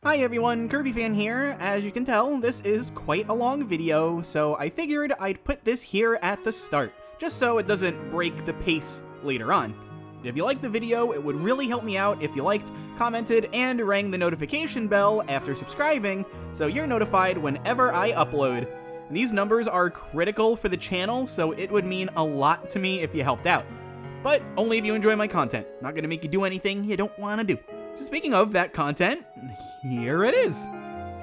Hi everyone, Kirby Fan here. As you can tell, this is quite a long video, so I figured I'd put this here at the start, just so it doesn't break the pace later on. If you liked the video, it would really help me out if you liked, commented, and rang the notification bell after subscribing, so you're notified whenever I upload. These numbers are critical for the channel, so it would mean a lot to me if you helped out. But only if you enjoy my content. Not gonna make you do anything you don't wanna do. So speaking of that content, here it is.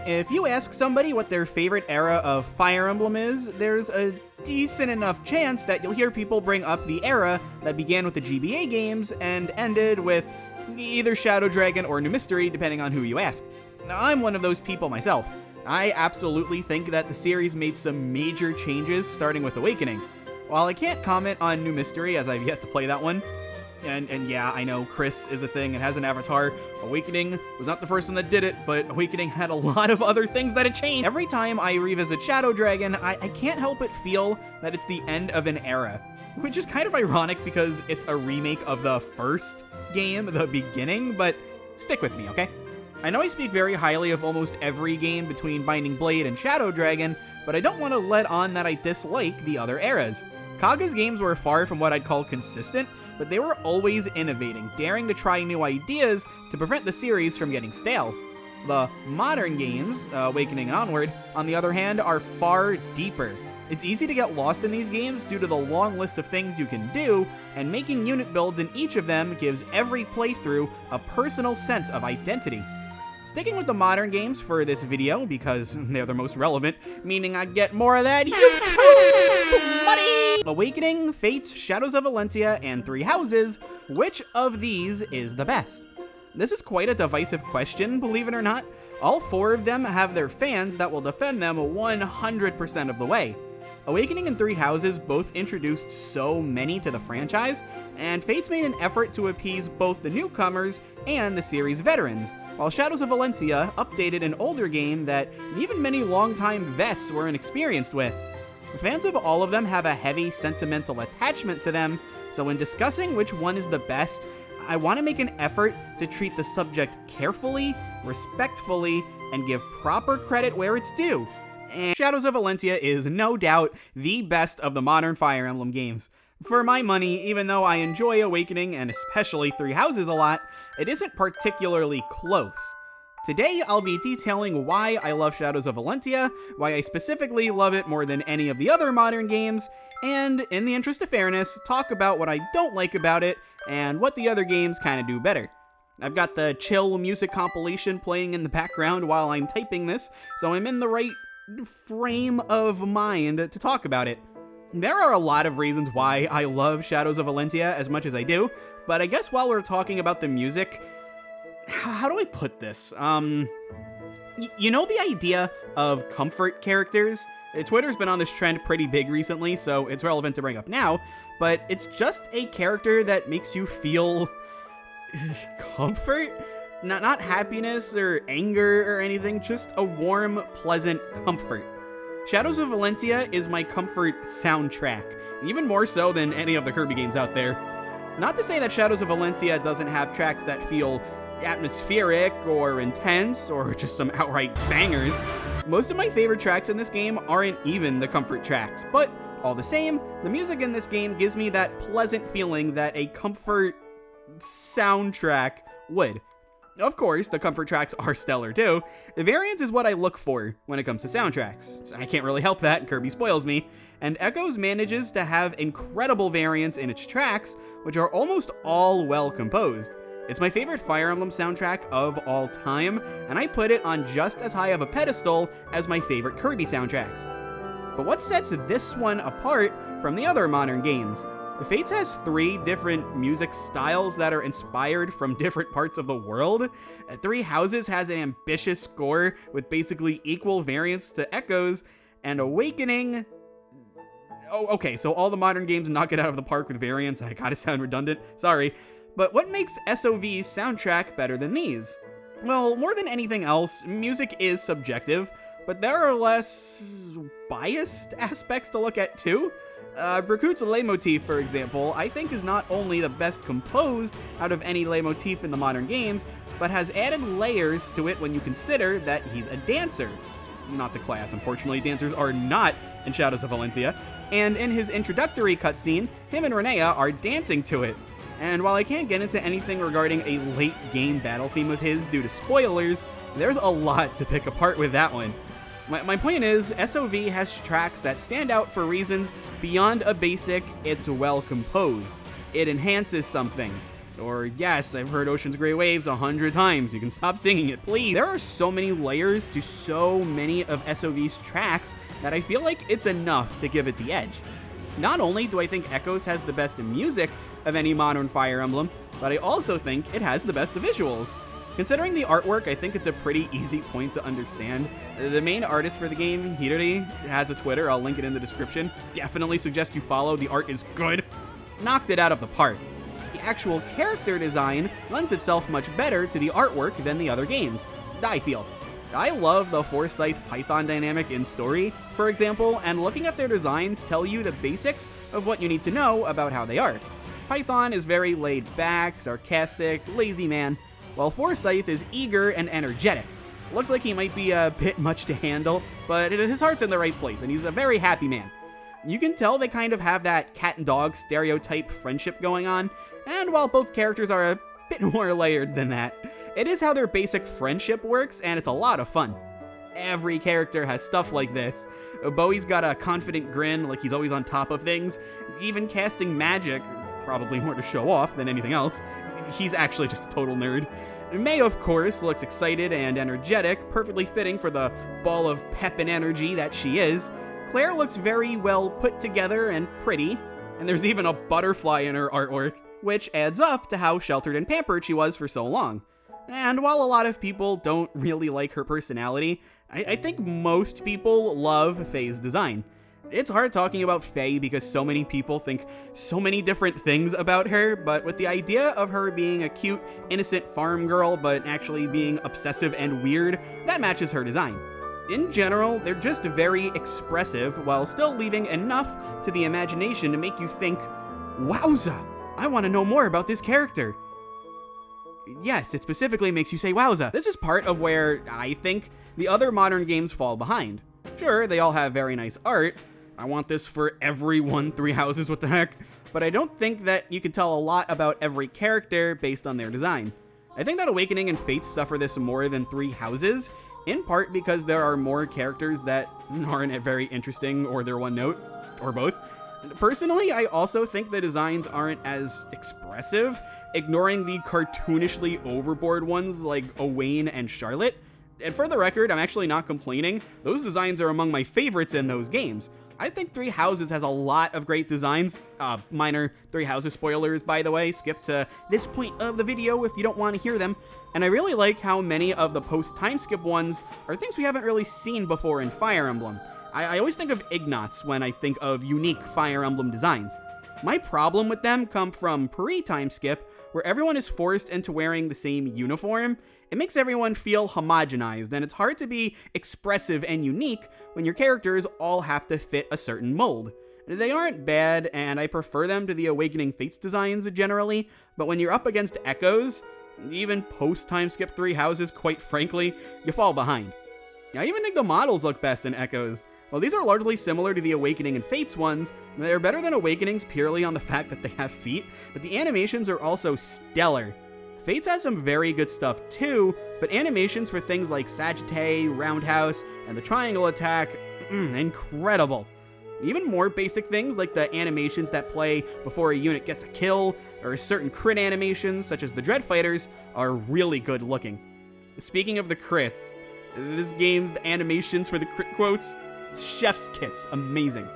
If you ask somebody what their favorite era of Fire Emblem is, there's a decent enough chance that you'll hear people bring up the era that began with the GBA games and ended with either Shadow Dragon or New Mystery, depending on who you ask. I'm one of those people myself. I absolutely think that the series made some major changes, starting with Awakening. While I can't comment on New Mystery, as I've yet to play that one, and yeah, I know Chris is a thing and has an avatar. Awakening was not the first one that did it, but Awakening had a lot of other things that had changed. Every time I revisit Shadow Dragon, I can't help but feel that it's the end of an era, which is kind of ironic because it's a remake of the first game, the beginning, but stick with me, okay? I know I speak very highly of almost every game between Binding Blade and Shadow Dragon, but I don't want to let on that I dislike the other eras. Kaga's games were far from what I'd call consistent, but they were always innovating, daring to try new ideas to prevent the series from getting stale. The modern games, Awakening and onward, on the other hand, are far deeper. It's easy to get lost in these games due to the long list of things you can do, and making unit builds in each of them gives every playthrough a personal sense of identity. Sticking with the modern games for this video, because they're the most relevant, meaning I get more of that YouTube money! Awakening, Fates, Shadows of Valentia, and Three Houses, which of these is the best? This is quite a divisive question, believe it or not. All four of them have their fans that will defend them 100% of the way. Awakening and Three Houses both introduced so many to the franchise, and Fates made an effort to appease both the newcomers and the series' veterans, while Shadows of Valentia updated an older game that even many longtime vets were inexperienced with. Fans of all of them have a heavy sentimental attachment to them, so when discussing which one is the best, I want to make an effort to treat the subject carefully, respectfully, and give proper credit where it's due. And Shadows of Valentia is no doubt the best of the modern Fire Emblem games. For my money, even though I enjoy Awakening and especially Three Houses a lot, it isn't particularly close. Today, I'll be detailing why I love Shadows of Valentia, why I specifically love it more than any of the other modern games, and, in the interest of fairness, talk about what I don't like about it, and what the other games kinda do better. I've got the chill music compilation playing in the background while I'm typing this, so I'm in the right frame of mind to talk about it. There are a lot of reasons why I love Shadows of Valentia as much as I do, but I guess while we're talking about the music, how do I put this? You know the idea of comfort characters? Twitter's been on this trend pretty big recently, so it's relevant to bring up now, but it's just a character that makes you feel comfort? Not happiness or anger or anything, just a warm, pleasant comfort. Shadows of Valentia is my comfort soundtrack, even more so than any of the Kirby games out there. Not to say that Shadows of Valentia doesn't have tracks that feel atmospheric or intense or just some outright bangers. Most of my favorite tracks in this game aren't even the comfort tracks, but all the same, the music in this game gives me that pleasant feeling that a comfort soundtrack would. Of course, the comfort tracks are stellar too. The variance is what I look for when it comes to soundtracks. I can't really help that, Kirby spoils me. And Echoes manages to have incredible variance in its tracks, which are almost all well composed. It's my favorite Fire Emblem soundtrack of all time, and I put it on just as high of a pedestal as my favorite Kirby soundtracks. But what sets this one apart from the other modern games? Fates has 3 different music styles that are inspired from different parts of the world. Three Houses has an ambitious score with basically equal variance to Echoes, and Awakening... Oh, okay, so all the modern games knock it out of the park with variance. I gotta sound redundant, sorry. But what makes SOV's soundtrack better than these? Well, more than anything else, music is subjective, but there are less biased aspects to look at too. Brakut's leitmotif, for example, I think is not only the best composed out of any leitmotif in the modern games, but has added layers to it when you consider that he's a dancer. Not the class, unfortunately, dancers are not in Shadows of Valentia, and in his introductory cutscene, him and Renea are dancing to it. And while I can't get into anything regarding a late game battle theme of his due to spoilers, there's a lot to pick apart with that one. My point is, SOV has tracks that stand out for reasons beyond a basic, it's well composed. It enhances something. Or, yes, I've heard Ocean's Great Waves 100 times, you can stop singing it, please. There are so many layers to so many of SOV's tracks that I feel like it's enough to give it the edge. Not only do I think Echoes has the best music of any modern Fire Emblem, but I also think it has the best visuals. Considering the artwork, I think it's a pretty easy point to understand. The main artist for the game, Hirori, has a Twitter, I'll link it in the description. Definitely suggest you follow, the art is good. Knocked it out of the park. The actual character design lends itself much better to the artwork than the other games, I feel. I love the Forsyth Python dynamic in story, for example, and looking at their designs tell you the basics of what you need to know about how they are. Python is very laid back, sarcastic, lazy man, while Forsyth is eager and energetic. Looks like he might be a bit much to handle, but his heart's in the right place, and he's a very happy man. You can tell they kind of have that cat and dog stereotype friendship going on, and while both characters are a bit more layered than that, it is how their basic friendship works, and it's a lot of fun. Every character has stuff like this. Bowie's got a confident grin, like he's always on top of things. Even casting magic, probably more to show off than anything else. He's actually just a total nerd. May, of course, looks excited and energetic, perfectly fitting for the ball of pep and energy that she is. Claire looks very well put together and pretty, and there's even a butterfly in her artwork, which adds up to how sheltered and pampered she was for so long. And while a lot of people don't really like her personality, I think most people love Faye's design. It's hard talking about Faye because so many people think so many different things about her, but with the idea of her being a cute, innocent farm girl, but actually being obsessive and weird, that matches her design. In general, they're just very expressive while still leaving enough to the imagination to make you think, wowza, I want to know more about this character. Yes, it specifically makes you say wowza. This is part of where I think the other modern games fall behind. Sure, they all have very nice art. I want this for everyone, Three Houses, what the heck? But I don't think that you can tell a lot about every character based on their design. I think that Awakening and Fates suffer this more than Three Houses, in part because there are more characters that aren't very interesting or they're one note, or both. Personally, I also think the designs aren't as expressive, ignoring the cartoonishly overboard ones like Owain and Charlotte. And for the record, I'm actually not complaining. Those designs are among my favorites in those games. I think Three Houses has a lot of great designs. Minor Three Houses spoilers, by the way. Skip to this point of the video if you don't want to hear them. And I really like how many of the post-time skip ones are things we haven't really seen before in Fire Emblem. I always think of Ignatz when I think of unique Fire Emblem designs. My problem with them come from pre-time skip, where everyone is forced into wearing the same uniform. It makes everyone feel homogenized, and it's hard to be expressive and unique when your characters all have to fit a certain mold. They aren't bad, and I prefer them to the Awakening Fates designs generally, but when you're up against Echoes, even post-time skip Three Houses, quite frankly, you fall behind. I even think the models look best in Echoes. While these are largely similar to the Awakening and Fates ones, they're better than Awakenings purely on the fact that they have feet, but the animations are also stellar. Fates has some very good stuff too, but animations for things like Sagittae, Roundhouse, and the Triangle Attack, incredible. Even more basic things like the animations that play before a unit gets a kill, or certain crit animations such as the Dread Fighters, are really good looking. Speaking of the crits, this game's animations for the crit quotes, chef's kiss, amazing.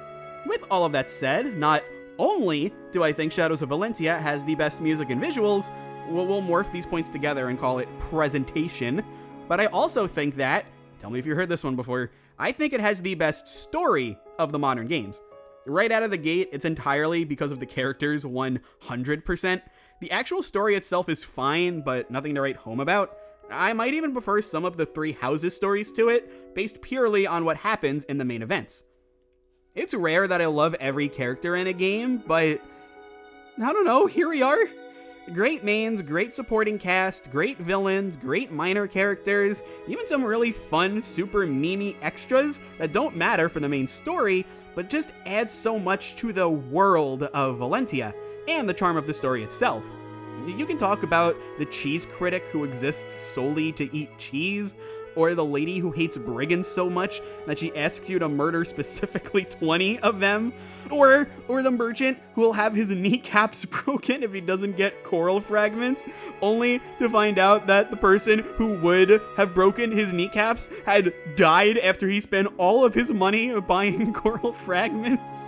With all of that said, not only do I think Shadows of Valentia has the best music and visuals, we'll morph these points together and call it presentation, but I also think that, tell me if you heard this one before, I think it has the best story of the modern games. Right out of the gate, it's entirely because of the characters 100%. The actual story itself is fine, but nothing to write home about. I might even prefer some of the Three Houses stories to it, based purely on what happens in the main events. It's rare that I love every character in a game, but I don't know, here we are. Great mains, great supporting cast, great villains, great minor characters, even some really fun, super memey extras that don't matter for the main story, but just add so much to the world of Valentia and the charm of the story itself. You can talk about the cheese critic who exists solely to eat cheese, or the lady who hates brigands so much that she asks you to murder specifically 20 of them, or the merchant who will have his kneecaps broken if he doesn't get coral fragments, only to find out that the person who would have broken his kneecaps had died after he spent all of his money buying coral fragments.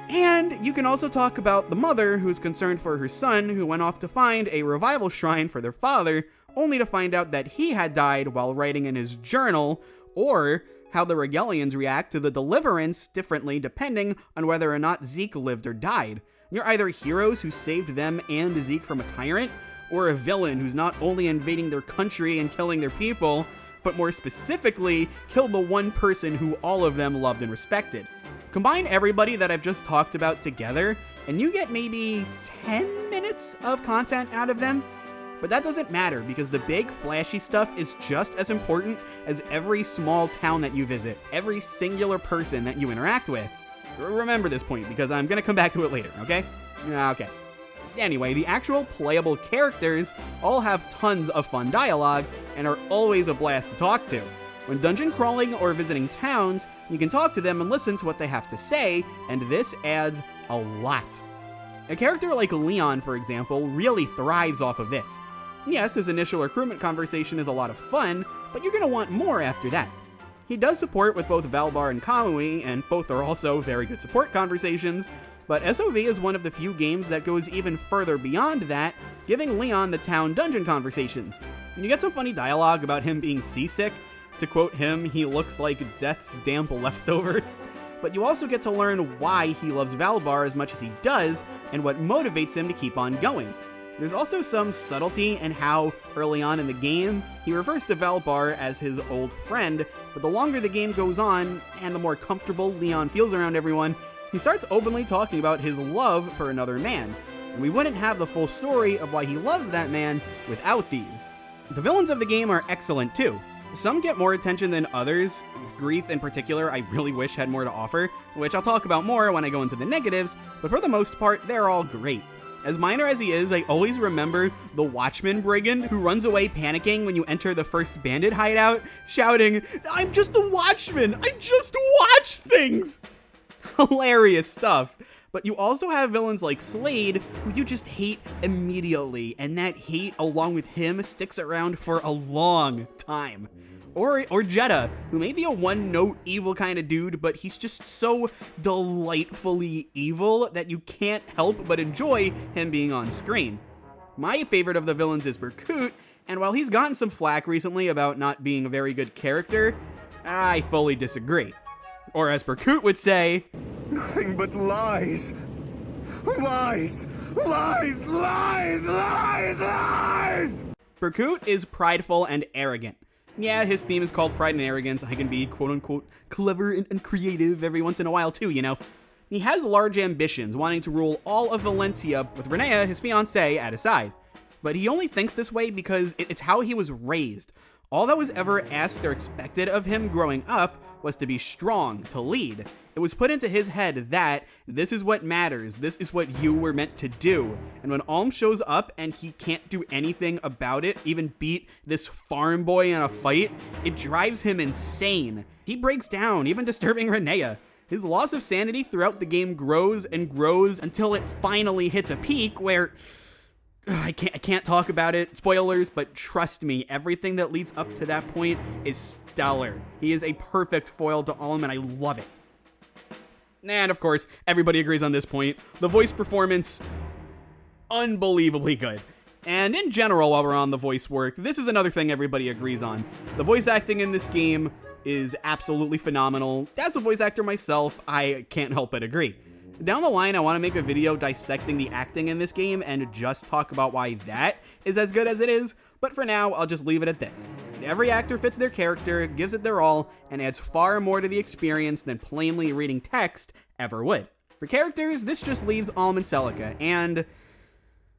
And you can also talk about the mother who's concerned for her son who went off to find a revival shrine for their father, only to find out that he had died while writing in his journal, or how the Regalians react to the Deliverance differently depending on whether or not Zeke lived or died. You're either heroes who saved them and Zeke from a tyrant, or a villain who's not only invading their country and killing their people, but more specifically, killed the one person who all of them loved and respected. Combine everybody that I've just talked about together, and you get maybe 10 minutes of content out of them. But that doesn't matter, because the big, flashy stuff is just as important as every small town that you visit, every singular person that you interact with. Remember this point, because I'm going to come back to it later, okay? Okay. Anyway, the actual playable characters all have tons of fun dialogue, and are always a blast to talk to. When dungeon crawling or visiting towns, you can talk to them and listen to what they have to say, and this adds a lot. A character like Leon, for example, really thrives off of this. Yes, his initial recruitment conversation is a lot of fun, but you're going to want more after that. He does support with both Valbar and Kamui, and both are also very good support conversations, but SOV is one of the few games that goes even further beyond that, giving Leon the town dungeon conversations. And you get some funny dialogue about him being seasick. To quote him, he looks like death's damp leftovers. But you also get to learn why he loves Valbar as much as he does, and what motivates him to keep on going. There's also some subtlety in how, early on in the game, he refers to Valbar as his old friend, but the longer the game goes on, and the more comfortable Leon feels around everyone, he starts openly talking about his love for another man. And we wouldn't have the full story of why he loves that man without these. The villains of the game are excellent too. Some get more attention than others. Greeth in particular I really wish had more to offer, which I'll talk about more when I go into the negatives, but for the most part, they're all great. As minor as he is, I always remember the Watchman brigand who runs away panicking when you enter the first bandit hideout, shouting, "I'm just a watchman! I just watch things!" Hilarious stuff. But you also have villains like Slade, who you just hate immediately, and that hate, along with him, sticks around for a long time. Or Jeddah, who may be a one-note evil kind of dude, but he's just so delightfully evil that you can't help but enjoy him being on screen. My favorite of the villains is Berkut, and while he's gotten some flack recently about not being a very good character, I fully disagree. Or as Berkut would say, "Nothing but lies. Lies! Lies! Lies! Lies! Lies!" Berkut is prideful and arrogant. Yeah, his theme is called Pride and Arrogance. I can be quote-unquote clever and creative every once in a while too, you know. He has large ambitions, wanting to rule all of Valentia with Renea, his fiancée, at his side. But he only thinks this way because it's how he was raised. All that was ever asked or expected of him growing up was to be strong, to lead. It was put into his head that this is what matters, this is what you were meant to do. And when Alm shows up and he can't do anything about it, even beat this farm boy in a fight, it drives him insane. He breaks down, even disturbing Renea. His loss of sanity throughout the game grows and grows until it finally hits a peak where I can't talk about it, spoilers, but trust me, everything that leads up to that point is stellar. He is a perfect foil to Alm, and I love it. And of course, everybody agrees on this point. The voice performance, unbelievably good. And in general, while we're on the voice work, this is another thing everybody agrees on. The voice acting in this game is absolutely phenomenal. As a voice actor myself, I can't help but agree. Down the line, I want to make a video dissecting the acting in this game and just talk about why that is as good as it is, but for now, I'll just leave it at this. Every actor fits their character, gives it their all, and adds far more to the experience than plainly reading text ever would. For characters, this just leaves Alm and Celica, and...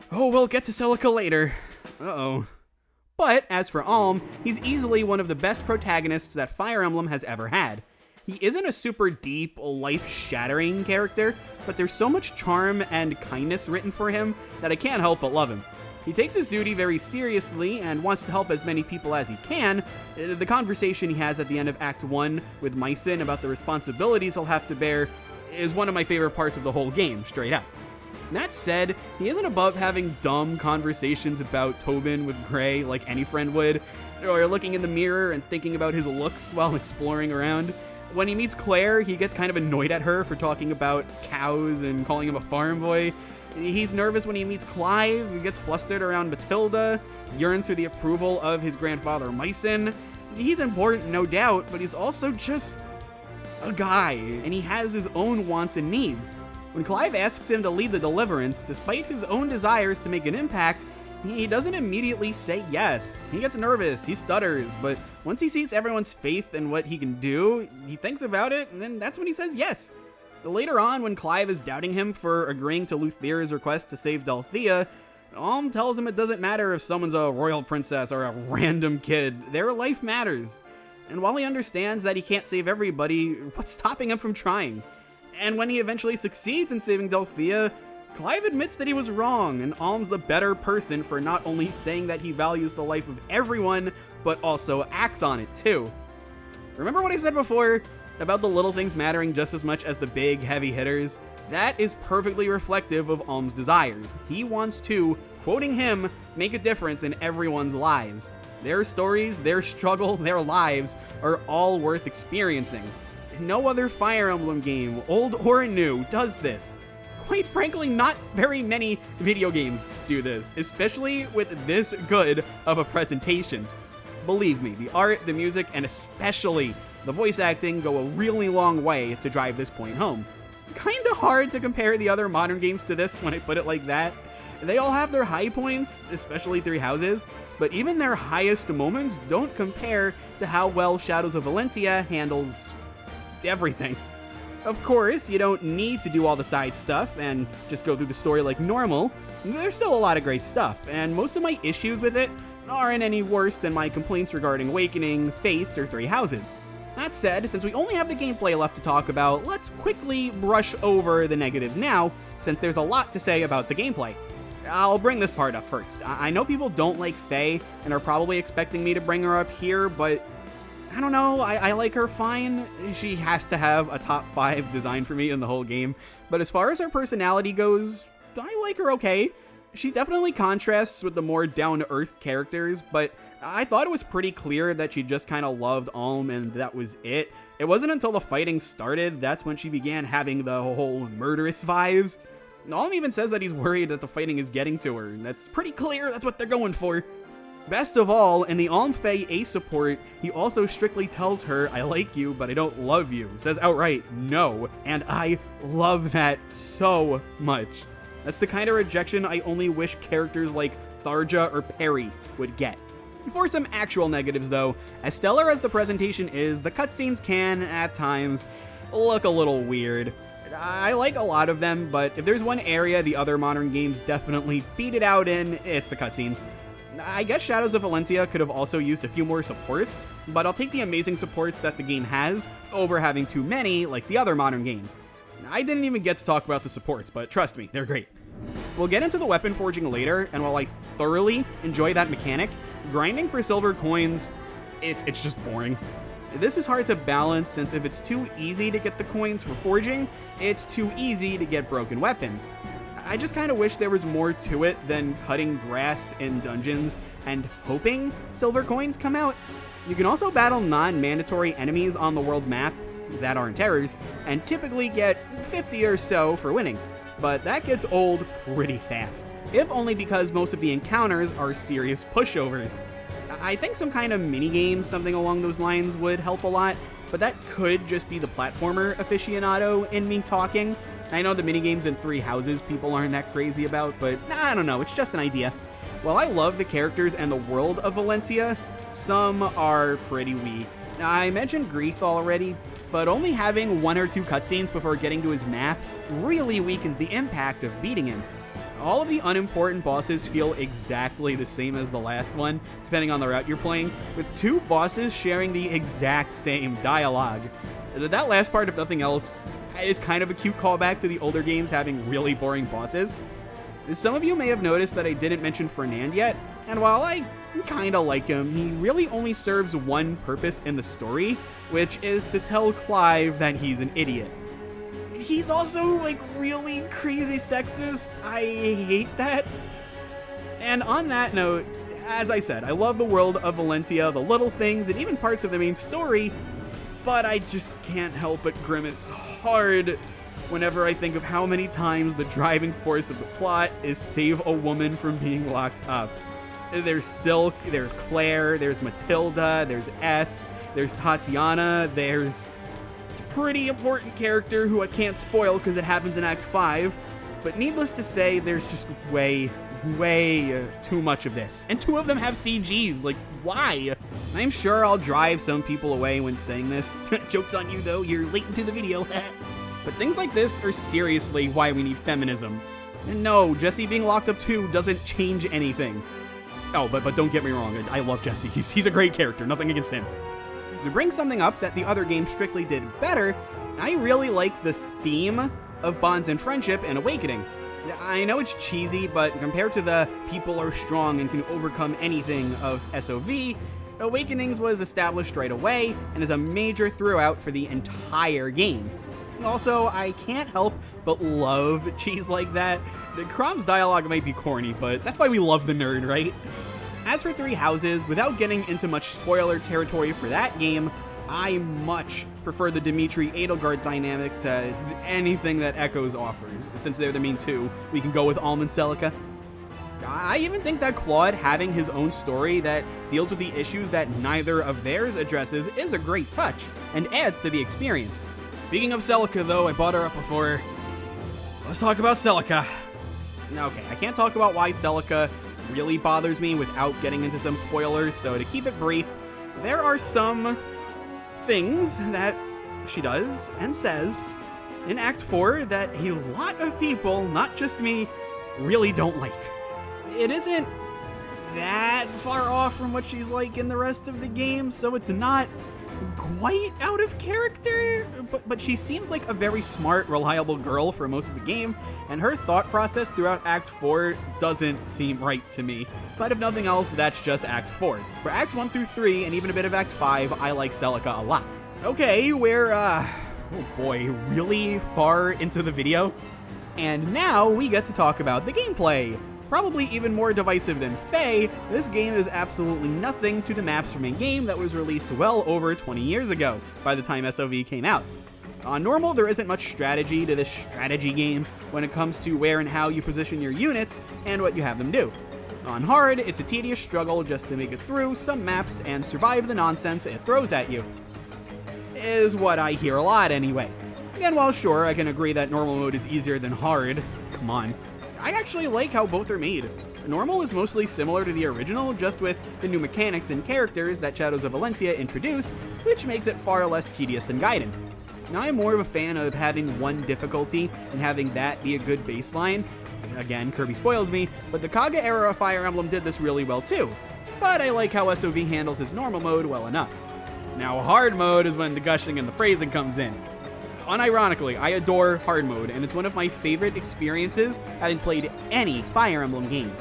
oh, we'll get to Celica later. Uh-oh. But, as for Alm, he's easily one of the best protagonists that Fire Emblem has ever had. He isn't a super deep, life-shattering character, but there's so much charm and kindness written for him that I can't help but love him. He takes his duty very seriously and wants to help as many people as he can. The conversation he has at the end of Act 1 with Mycin about the responsibilities he'll have to bear is one of my favorite parts of the whole game, straight up. That said, he isn't above having dumb conversations about Tobin with Gray like any friend would, or looking in the mirror and thinking about his looks while exploring around. When he meets Claire, he gets kind of annoyed at her for talking about cows and calling him a farm boy. He's nervous when he meets Clive, he gets flustered around Matilda, yearns for the approval of his grandfather Mycin. He's important, no doubt, but he's also just a guy, and he has his own wants and needs. When Clive asks him to lead the Deliverance, despite his own desires to make an impact, he doesn't immediately say yes. He gets nervous, he stutters, but once he sees everyone's faith in what he can do, he thinks about it, and then that's when he says yes. Later on, when Clive is doubting him for agreeing to Luthier's request to save Dorothea, Alm tells him it doesn't matter if someone's a royal princess or a random kid, their life matters. And while he understands that he can't save everybody, what's stopping him from trying? And when he eventually succeeds in saving Dorothea, Clive admits that he was wrong, and Alm's the better person for not only saying that he values the life of everyone, but also acts on it too. Remember what I said before about the little things mattering just as much as the big, heavy hitters? That is perfectly reflective of Alm's desires. He wants to, quoting him, make a difference in everyone's lives. Their stories, their struggle, their lives are all worth experiencing. No other Fire Emblem game, old or new, does this. Quite frankly, not very many video games do this, especially with this good of a presentation. Believe me, the art, the music, and especially the voice acting go a really long way to drive this point home. Kinda hard to compare the other modern games to this when I put it like that. They all have their high points, especially Three Houses, but even their highest moments don't compare to how well Shadows of Valentia handles everything. Of course, you don't need to do all the side stuff and just go through the story like normal. There's still a lot of great stuff, and most of my issues with it aren't any worse than my complaints regarding Awakening, Fates, or Three Houses. That said, since we only have the gameplay left to talk about, let's quickly brush over the negatives now, since there's a lot to say about the gameplay. I'll bring this part up first. I know people don't like Faye and are probably expecting me to bring her up here, but I don't know, I like her fine. She has to have a top 5 design for me in the whole game, but as far as her personality goes, I like her okay. She definitely contrasts with the more down-to-earth characters, but I thought it was pretty clear that she just kind of loved Alm and that was it. It wasn't until the fighting started that's when she began having the whole murderous vibes. Alm even says that he's worried that the fighting is getting to her, and that's pretty clear that's what they're going for. Best of all, in the Alm Faye A support, he also strictly tells her, "I like you, but I don't love you." Says outright, no, and I love that so much. That's the kind of rejection I only wish characters like Tharja or Perry would get. For some actual negatives though, as stellar as the presentation is, the cutscenes can, at times, look a little weird. I like a lot of them, but if there's one area the other modern games definitely beat it out in, it's the cutscenes. I guess Shadows of Valentia could have also used a few more supports, but I'll take the amazing supports that the game has over having too many like the other modern games. I didn't even get to talk about the supports, but trust me, they're great. We'll get into the weapon forging later, and while I thoroughly enjoy that mechanic, grinding for silver coins, it's just boring. This is hard to balance since if it's too easy to get the coins for forging, it's too easy to get broken weapons. I just kind of wish there was more to it than cutting grass in dungeons and hoping silver coins come out. You can also battle non-mandatory enemies on the world map that aren't terrors, and typically get 50 or so for winning, but that gets old pretty fast, if only because most of the encounters are serious pushovers. I think some kind of minigame, something along those lines, would help a lot, but that could just be the platformer aficionado in me talking. I know the minigames in Three Houses people aren't that crazy about, but I don't know, it's just an idea. While I love the characters and the world of Valencia, some are pretty weak. I mentioned Grief already, but only having 1 or 2 cutscenes before getting to his map really weakens the impact of beating him. All of the unimportant bosses feel exactly the same as the last one, depending on the route you're playing, with 2 bosses sharing the exact same dialogue. That last part, if nothing else, is kind of a cute callback to the older games having really boring bosses. Some of you may have noticed that I didn't mention Fernand yet, and while I kinda like him, he really only serves one purpose in the story, which is to tell Clive that he's an idiot. He's also, like, really crazy sexist. I hate that. And on that note, as I said, I love the world of Valentia, the little things, and even parts of the main story, but I just can't help but grimace hard whenever I think of how many times the driving force of the plot is save a woman from being locked up. There's Silk, there's Claire, there's Matilda, there's Est, there's Tatiana, there's a pretty important character who I can't spoil because it happens in Act 5, but needless to say, there's just way too much of this. And 2 of them have CGs, like, why? I'm sure I'll drive some people away when saying this. Joke's on you though, you're late into the video. But things like this are seriously why we need feminism. And no, Jesse being locked up too doesn't change anything. Oh, but don't get me wrong, I love Jesse. He's a great character, nothing against him. To bring something up that the other game strictly did better, I really like the theme of bonds and friendship in Awakening. I know it's cheesy, but compared to the people are strong and can overcome anything of SOV, Awakenings was established right away and is a major throughout for the entire game. Also, I can't help but love cheese like that. Crom's dialogue might be corny, but that's why we love the nerd, right? As for Three Houses, without getting into much spoiler territory for that game, I much prefer the Dimitri Edelgard dynamic to anything that Echoes offers. Since they're the main 2, we can go with Alm and Celica. I even think that Claude having his own story that deals with the issues that neither of theirs addresses is a great touch, and adds to the experience. Speaking of Celica though, I brought her up before. Let's talk about Celica. Okay, I can't talk about why Celica really bothers me without getting into some spoilers, so to keep it brief, there are some things that she does and says in Act 4 that a lot of people, not just me, really don't like. It isn't that far off from what she's like in the rest of the game, so it's not quite out of character, but she seems like a very smart, reliable girl for most of the game, and her thought process throughout Act 4 doesn't seem right to me. But if nothing else, that's just Act 4. For Acts 1 through 3, and even a bit of Act 5, I like Celica a lot. Okay, we're, oh boy, really far into the video, and now we get to talk about the gameplay. Probably even more divisive than Faye, this game is absolutely nothing to the maps from a game that was released well over 20 years ago, by the time SOV came out. On normal, there isn't much strategy to this strategy game when it comes to where and how you position your units and what you have them do. On hard, it's a tedious struggle just to make it through some maps and survive the nonsense it throws at you. Is what I hear a lot anyway. And while sure, I can agree that normal mode is easier than hard, come on, I actually like how both are made. Normal is mostly similar to the original, just with the new mechanics and characters that Shadows of Valentia introduced, which makes it far less tedious than Gaiden. Now, I'm more of a fan of having one difficulty and having that be a good baseline. Again, Kirby spoils me, but the Kaga era of Fire Emblem did this really well too. But I like how SOV handles his normal mode well enough. Now, hard mode is when the gushing and the praising comes in. Unironically, I adore hard mode, and it's one of my favorite experiences having played any Fire Emblem game.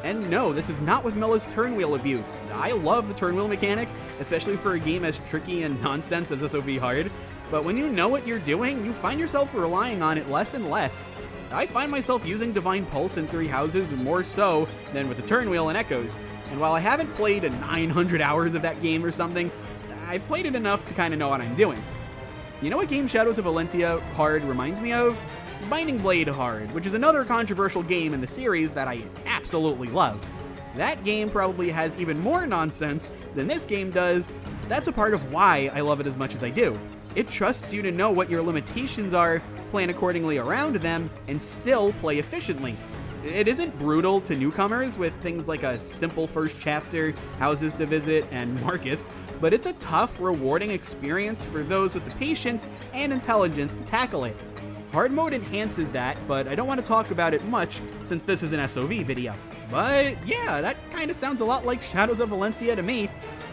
And no, this is not with Milla's turn wheel abuse. I love the turn wheel mechanic, especially for a game as tricky and nonsense as SOV hard, but when you know what you're doing, you find yourself relying on it less and less. I find myself using Divine Pulse in Three Houses more so than with the turn wheel and Echoes, and while I haven't played 900 hours of that game or something, I've played it enough to kind of know what I'm doing. You know what game Shadows of Valentia hard reminds me of? Binding Blade hard, which is another controversial game in the series that I absolutely love. That game probably has even more nonsense than this game does. That's a part of why I love it as much as I do. It trusts you to know what your limitations are, plan accordingly around them, and still play efficiently. It isn't brutal to newcomers with things like a simple first chapter, houses to visit, and Marcus, but it's a tough, rewarding experience for those with the patience and intelligence to tackle it. Hard mode enhances that, but I don't want to talk about it much since this is an SOV video. But yeah, that kind of sounds a lot like Shadows of Valencia to me.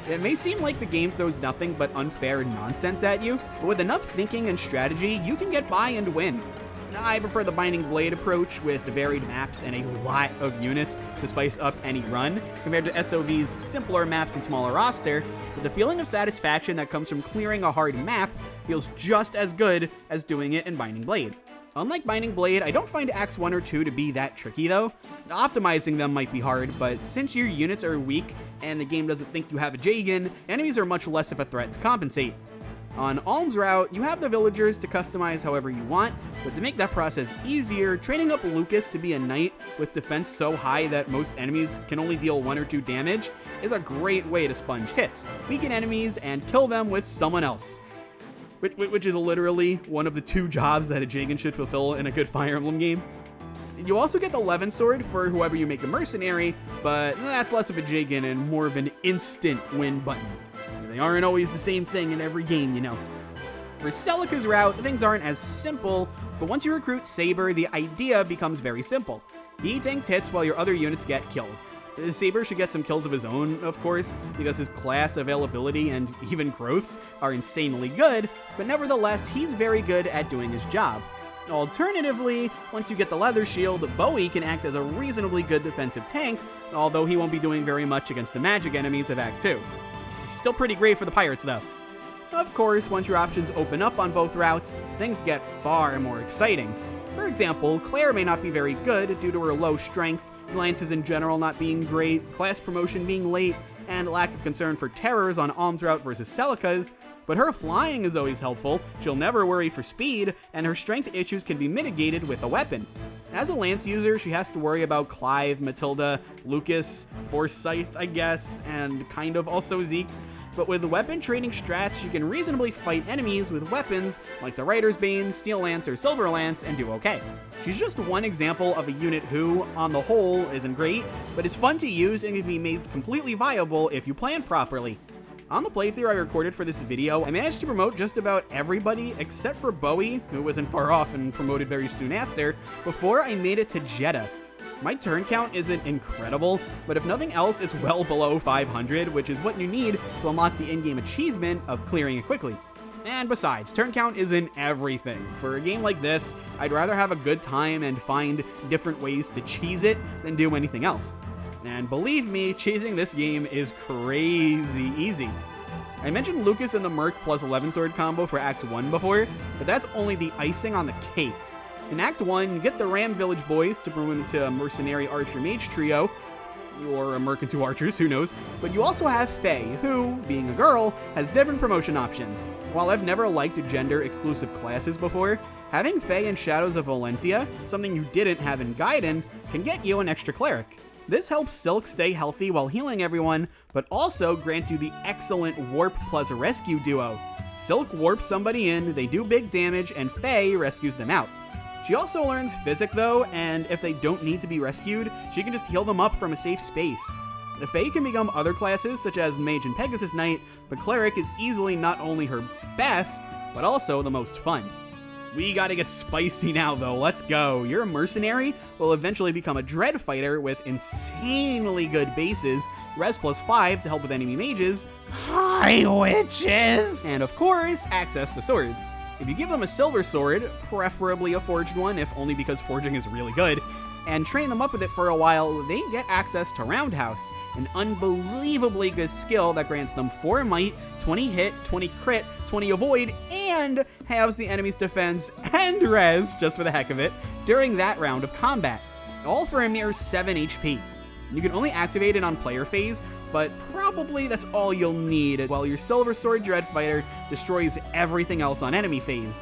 It may seem like the game throws nothing but unfair nonsense at you, but with enough thinking and strategy, you can get by and win. I prefer the Binding Blade approach with varied maps and a lot of units to spice up any run, compared to SOV's simpler maps and smaller roster, but the feeling of satisfaction that comes from clearing a hard map feels just as good as doing it in Binding Blade. Unlike Binding Blade, I don't find Acts 1 or 2 to be that tricky though. Optimizing them might be hard, but since your units are weak and the game doesn't think you have a Jagan, enemies are much less of a threat to compensate. On Alm's route, you have the villagers to customize however you want, but to make that process easier, training up Lucas to be a knight with defense so high that most enemies can only deal 1 or 2 damage is a great way to sponge hits, weaken enemies, and kill them with someone else. Which is literally one of the 2 jobs that a Jagan should fulfill in a good Fire Emblem game. You also get the Levin Sword for whoever you make a mercenary, but that's less of a Jagan and more of an instant win button. They aren't always the same thing in every game, you know. For Celica's route, things aren't as simple, but once you recruit Saber, the idea becomes very simple. He tanks hits while your other units get kills. Saber should get some kills of his own, of course, because his class availability and even growths are insanely good, but nevertheless, he's very good at doing his job. Alternatively, once you get the Leather Shield, Bowie can act as a reasonably good defensive tank, although he won't be doing very much against the magic enemies of Act 2. Still pretty great for the pirates though. Of course, once your options open up on both routes, things get far more exciting. For example, Claire may not be very good due to her low strength, glances in general not being great, class promotion being late, and lack of concern for terrors on Alm's route versus Celica's, but her flying is always helpful, she'll never worry for speed, and her strength issues can be mitigated with a weapon. As a Lance user, she has to worry about Clive, Matilda, Lucas, Forsyth, I guess, and kind of also Zeke. But with weapon trading strats, she can reasonably fight enemies with weapons like the Rider's Bane, Steel Lance, or Silver Lance and do okay. She's just one example of a unit who, on the whole, isn't great, but is fun to use and can be made completely viable if you plan properly. On the playthrough I recorded for this video, I managed to promote just about everybody except for Bowie, who wasn't far off and promoted very soon after, before I made it to Jeddah. My turn count isn't incredible, but if nothing else, it's well below 500, which is what you need to unlock the in-game achievement of clearing it quickly. And besides, turn count isn't everything. For a game like this, I'd rather have a good time and find different ways to cheese it than do anything else. And believe me, cheesing this game is crazy easy. I mentioned Lucas and the Merc plus 11 sword combo for Act 1 before, but that's only the icing on the cake. In Act 1, you get the Ram Village boys to promote into a mercenary archer mage trio, or a Merc and 2 archers, who knows, but you also have Faye, who, being a girl, has different promotion options. While I've never liked gender-exclusive classes before, having Faye in Shadows of Valencia, something you didn't have in Gaiden, can get you an extra cleric. This helps Silk stay healthy while healing everyone, but also grants you the excellent Warp plus Rescue duo. Silk warps somebody in, they do big damage, and Faye rescues them out. She also learns Physic though, and if they don't need to be rescued, she can just heal them up from a safe space. The Faye can become other classes such as Mage and Pegasus Knight, but Cleric is easily not only her best, but also the most fun. We gotta get spicy now though, let's go. You're a mercenary, will eventually become a dread fighter with insanely good bases, res plus 5 to help with enemy mages, high witches, and of course, access to swords. If you give them a silver sword, preferably a forged one, if only because forging is really good, and train them up with it for a while, they get access to Roundhouse, an unbelievably good skill that grants them 4 might, 20 hit, 20 crit, 20 avoid, and halves the enemy's defense and res, just for the heck of it, during that round of combat, all for a mere 7 HP. You can only activate it on player phase, but probably that's all you'll need while your Silver Sword Dread Fighter destroys everything else on enemy phase.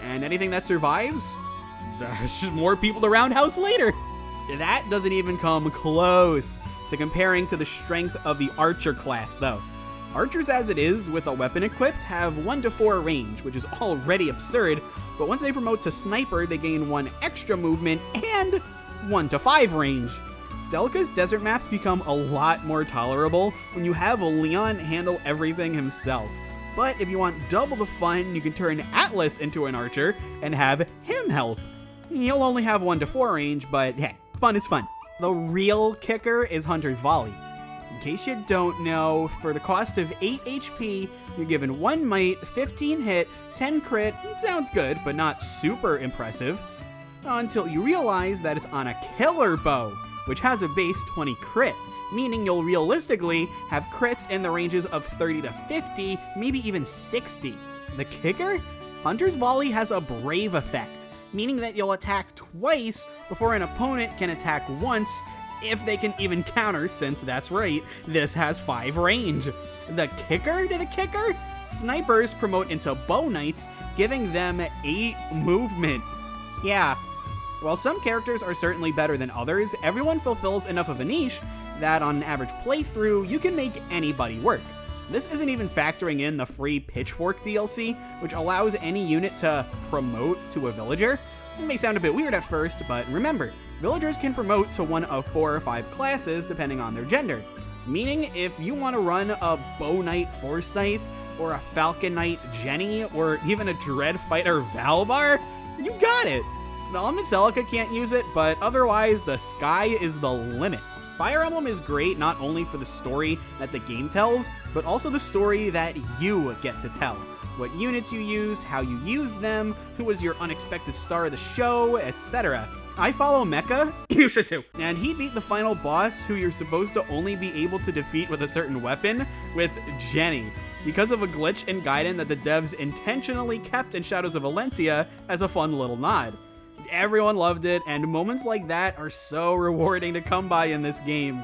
And anything that survives? There's just more people to roundhouse later. That doesn't even come close to comparing to the strength of the Archer class, though. Archers as it is, with a weapon equipped, have 1 to 4 range, which is already absurd, but once they promote to Sniper, they gain 1 extra movement and 1 to 5 range. Celica's desert maps become a lot more tolerable when you have Leon handle everything himself. But if you want double the fun, you can turn Atlas into an archer and have him help. He'll only have 1 to 4 range, but hey, fun is fun. The real kicker is Hunter's Volley. In case you don't know, for the cost of 8 HP, you're given 1 might, 15 hit, 10 crit. Sounds good, but not super impressive. Until you realize that it's on a killer bow, which has a base 20 crit, meaning you'll realistically have crits in the ranges of 30 to 50, maybe even 60. The kicker? Hunter's Volley has a brave effect, meaning that you'll attack twice before an opponent can attack once, if they can even counter, since that's right, this has 5 range. The kicker to the kicker? Snipers promote into bow knights, giving them 8 movement. Yeah. While some characters are certainly better than others, everyone fulfills enough of a niche that on an average playthrough, you can make anybody work. This isn't even factoring in the free Pitchfork DLC, which allows any unit to promote to a villager. It may sound a bit weird at first, but remember, villagers can promote to one of 4 or 5 classes depending on their gender. Meaning, if you want to run a Bow Knight Forsyth, or a Falcon Knight Jenny, or even a Dread Fighter Valbar, you got it! The Element Celica can't use it, but otherwise, the sky is the limit. Fire Emblem is great not only for the story that the game tells, but also the story that you get to tell. What units you used, how you used them, who was your unexpected star of the show, etc. I follow Mecha, you should too, and he beat the final boss, who you're supposed to only be able to defeat with a certain weapon, with Jenny, because of a glitch in Gaiden that the devs intentionally kept in Shadows of Valencia as a fun little nod. Everyone loved it, and moments like that are so rewarding to come by in this game.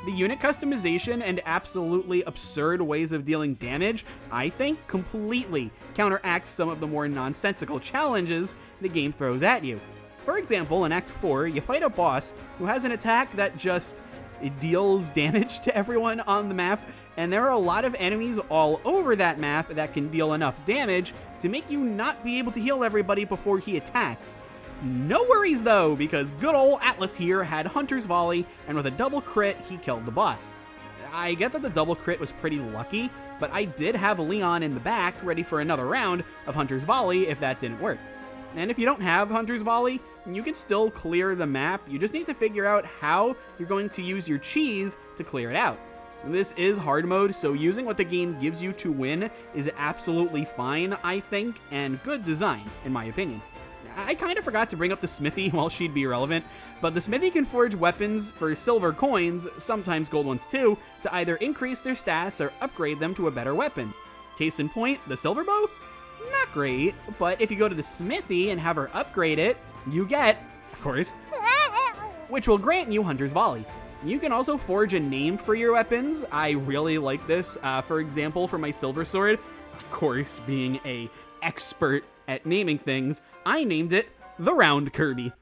The unit customization and absolutely absurd ways of dealing damage, I think, completely counteract some of the more nonsensical challenges the game throws at you. For example, in Act 4, you fight a boss who has an attack that just deals damage to everyone on the map, and there are a lot of enemies all over that map that can deal enough damage to make you not be able to heal everybody before he attacks. No worries though, because good old Atlas here had Hunter's Volley, and with a double crit, he killed the boss. I get that the double crit was pretty lucky, but I did have Leon in the back ready for another round of Hunter's Volley if that didn't work. And if you don't have Hunter's Volley, you can still clear the map, you just need to figure out how you're going to use your cheese to clear it out. This is hard mode, so using what the game gives you to win is absolutely fine, I think, and good design, in my opinion. I kind of forgot to bring up the smithy while she'd be relevant, but the smithy can forge weapons for silver coins, sometimes gold ones too, to either increase their stats or upgrade them to a better weapon. Case in point, the silver bow? Not great, but if you go to the smithy and have her upgrade it, you get, of course, which will grant you Hunter's Volley. You can also forge a name for your weapons. I really like this. For example, for my silver sword, of course, being a expert at naming things, I named it the Round Kirby.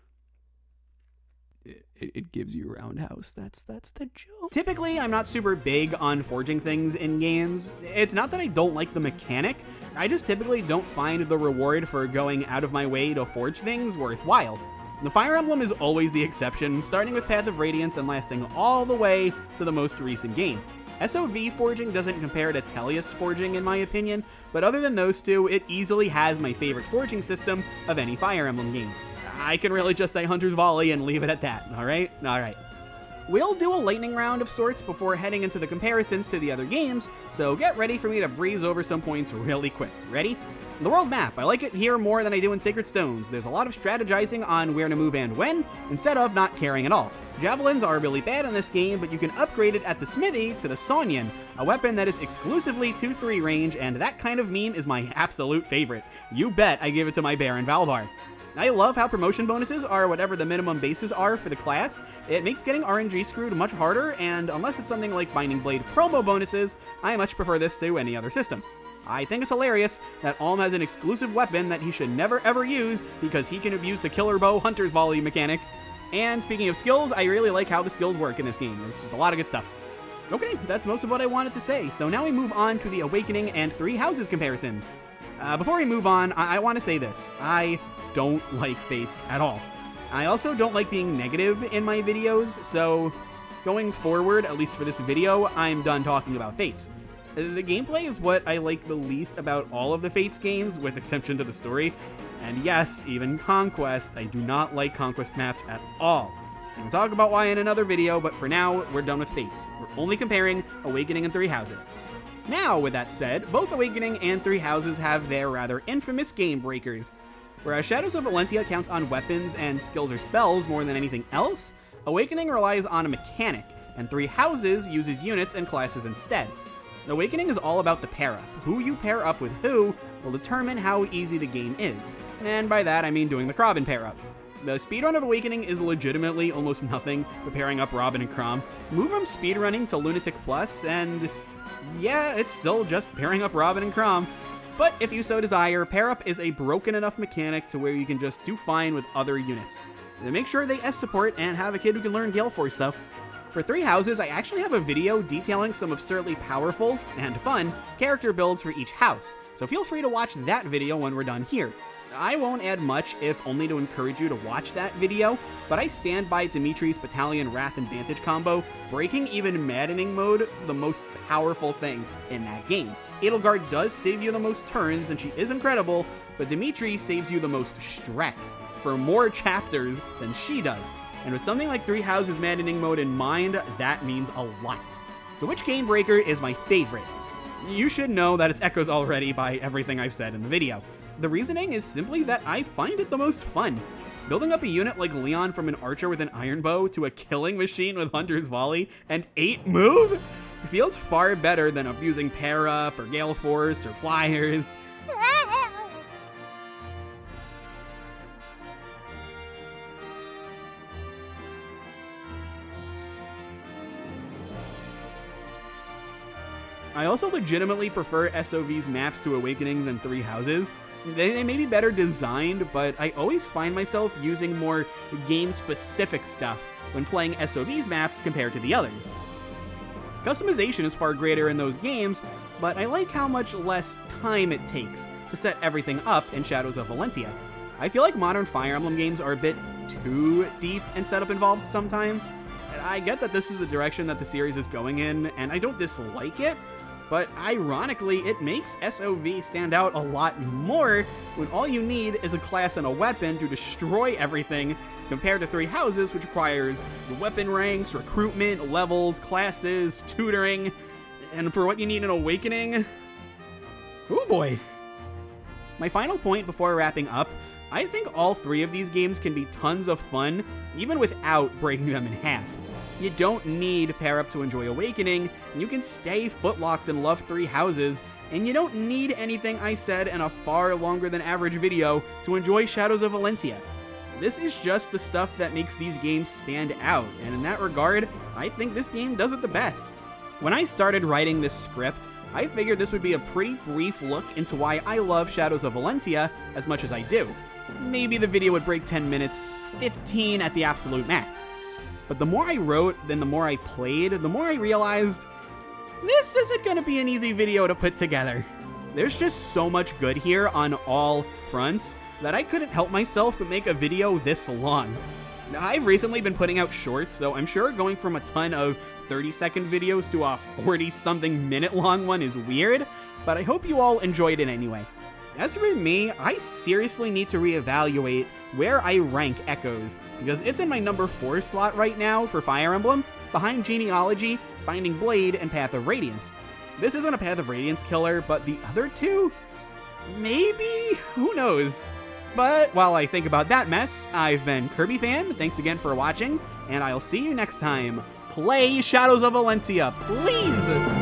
It gives you a roundhouse. That's the joke. Typically, I'm not super big on forging things in games. It's not that I don't like the mechanic, I just typically don't find the reward for going out of my way to forge things worthwhile. The Fire Emblem is always the exception, starting with Path of Radiance and lasting all the way to the most recent game. SOV forging doesn't compare to Tellius forging in my opinion, but other than those two, it easily has my favorite forging system of any Fire Emblem game. I can really just say Hunter's Volley and leave it at that, alright? Alright. We'll do a lightning round of sorts before heading into the comparisons to the other games, so get ready for me to breeze over some points really quick. Ready? The world map, I like it here more than I do in Sacred Stones. There's a lot of strategizing on where to move and when, instead of not caring at all. Javelins are really bad in this game, but you can upgrade it at the smithy to the Sonyan, a weapon that is exclusively 2-3 range, and that kind of meme is my absolute favorite. You bet I give it to my Baron Valbar. I love how promotion bonuses are whatever the minimum bases are for the class. It makes getting RNG screwed much harder, and unless it's something like Binding Blade promo bonuses, I much prefer this to any other system. I think it's hilarious that Alm has an exclusive weapon that he should never ever use because he can abuse the Killer Bow Hunter's Volley mechanic. And speaking of skills, I really like how the skills work in this game. There's just a lot of good stuff. Okay, that's most of what I wanted to say, so now we move on to the Awakening and Three Houses comparisons. Before we move on, I want to say this. I don't like Fates at all. I also don't like being negative in my videos, so going forward, at least for this video, I'm done talking about Fates. The gameplay is what I like the least about all of the Fates games, with exception to the story. And yes, even Conquest, I do not like Conquest maps at all. I can talk about why in another video, but for now, we're done with Fates. We're only comparing Awakening and Three Houses. Now, with that said, both Awakening and Three Houses have their rather infamous game breakers. Whereas Shadows of Valentia counts on weapons and skills or spells more than anything else, Awakening relies on a mechanic, and Three Houses uses units and classes instead. Awakening is all about the pair-up. Who you pair up with who will determine how easy the game is. And by that, I mean doing the Robin pair-up. The speedrun of Awakening is legitimately almost nothing but pairing up Robin and Crom. Move from speedrunning to Lunatic Plus, and yeah, it's still just pairing up Robin and Crom. But if you so desire, pair-up is a broken enough mechanic to where you can just do fine with other units. Make sure they S-support and have a kid who can learn Gale Force, though. For Three Houses, I actually have a video detailing some absurdly powerful and fun character builds for each house, so feel free to watch that video when we're done here. I won't add much, if only to encourage you to watch that video, but I stand by Dimitri's Battalion Wrath and Vantage combo, breaking even Maddening mode the most powerful thing in that game. Edelgard does save you the most turns, and she is incredible, but Dimitri saves you the most stress for more chapters than she does. And with something like Three Houses Maddening mode in mind, that means a lot. So which game breaker is my favorite? You should know that it's Echoes already by everything I've said in the video. The reasoning is simply that I find it the most fun. Building up a unit like Leon from an archer with an iron bow to a killing machine with Hunter's Volley and 8 move? It feels far better than abusing Pair Up or Gale Force or Flyers. I also legitimately prefer SOV's maps to Awakenings and Three Houses. They may be better designed, but I always find myself using more game-specific stuff when playing SOV's maps compared to the others. Customization is far greater in those games, but I like how much less time it takes to set everything up in Shadows of Valentia. I feel like modern Fire Emblem games are a bit too deep and setup involved sometimes. I get that this is the direction that the series is going in, and I don't dislike it, but ironically, it makes SOV stand out a lot more when all you need is a class and a weapon to destroy everything, compared to Three Houses, which requires the weapon ranks, recruitment, levels, classes, tutoring, and for what you need in Awakening, oh boy. My final point before wrapping up, I think all three of these games can be tons of fun, even without breaking them in half. You don't need Pair Up to enjoy Awakening, and you can stay footlocked and love Three Houses, and you don't need anything I said in a far longer than average video to enjoy Shadows of Valentia. This is just the stuff that makes these games stand out, and in that regard, I think this game does it the best. When I started writing this script, I figured this would be a pretty brief look into why I love Shadows of Valentia as much as I do. Maybe the video would break 10 minutes, 15 at the absolute max. But the more I wrote, then the more I played, the more I realized this isn't gonna be an easy video to put together. There's just so much good here on all fronts that I couldn't help myself but make a video this long. Now, I've recently been putting out shorts, so I'm sure going from a ton of 30-second videos to a 40-something minute long one is weird, but I hope you all enjoyed it anyway. As for me, I seriously need to reevaluate where I rank Echoes, because it's in my number 4 slot right now for Fire Emblem, behind Genealogy, Binding Blade, and Path of Radiance. This isn't a Path of Radiance killer, but the other two? Maybe? Who knows? But while I think about that mess, I've been Kirby Fan, thanks again for watching, and I'll see you next time. Play Shadows of Valentia, please!